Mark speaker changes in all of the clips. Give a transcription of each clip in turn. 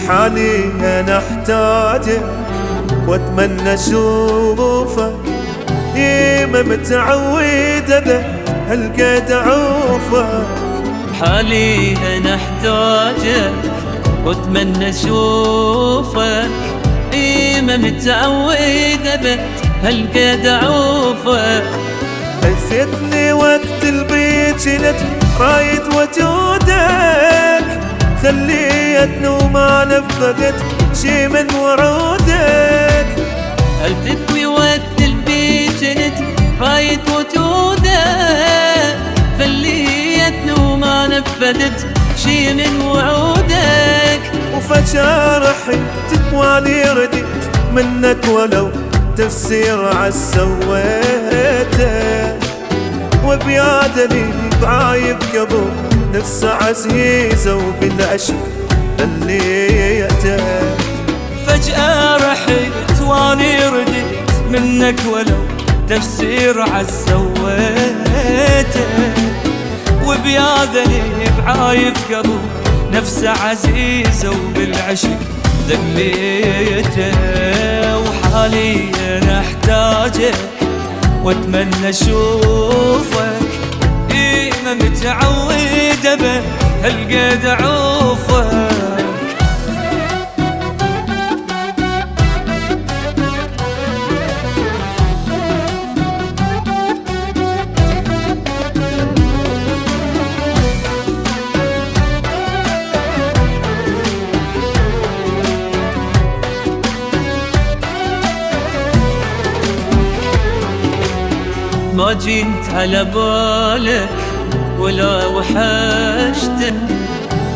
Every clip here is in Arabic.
Speaker 1: حالي أنا أحتاجك وأتمنى أشوفك، يما متعود أبد هالقد أعوفك.
Speaker 2: حالي أنا أحتاجك وأتمنى أشوفك، يما متعود أبد هالقد أعوفك.
Speaker 1: حسيتني وقت البيت شلت رايد وجودك، خليتني وما نفقدت شي من وعودك.
Speaker 2: هلفتني وقت البيت شلت رايد وجودك، خليتني وما نفقدت شي من وعودك.
Speaker 1: وفجأة رحت والي رديت منك ولو تفسير عالسويته، وبيادني بعايب قبل نفسه عزيزة وبالعشق خليته.
Speaker 3: فجأة رحت واني رديت منك ولو تفسير عالسويته، وبياذني بعايب قبل نفسه عزيزة وبالعشق ذليته. وحالي أنا أحتاجك وأتمنى أشوفك، ما متعود أبد هالقد أعوفك.
Speaker 2: ما جيت على بالك ولا وحشتك،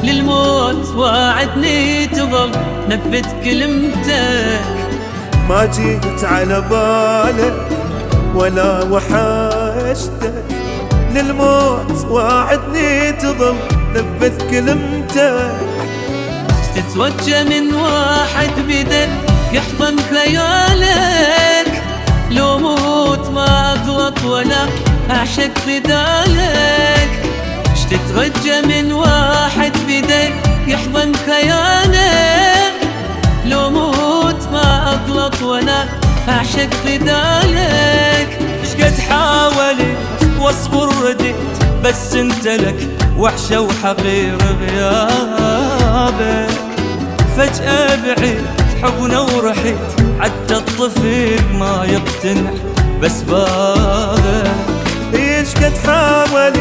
Speaker 2: للموت واعدني تظل نفذ كلمتك.
Speaker 1: ما جيت على بالك ولا وحشتك، للموت واعدني تظل نفذ كلمتك.
Speaker 2: تتوجه من واحد بدك يحضن خيالك، لو موت ما اغلط ولا اعشق بدالك. تترجى من واحد بدك يحضن خيالك، لو موت ما اغلط ولا اعشق بدالك.
Speaker 3: شقد حاولت واصبر رديت بس انت لك وحشة وحقير غيابك. فجأة بعيد حبنا ورحيت حتى الطفل ما يقتنع بس بابك.
Speaker 1: ايش قد حاولت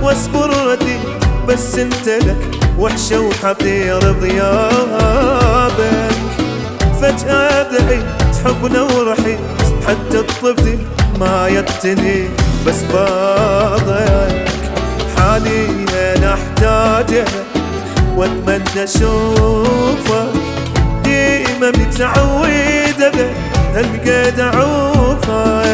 Speaker 1: واصبر رديت بس انت لك وحشة وحقير غيابك. فجأة بعيد حبنا ورحيت حتى الطفل ما يقتني بس بابك. حالي انا احتاجك واتمنى اشوفك، ديما متعود ابد هالقد اعوفك.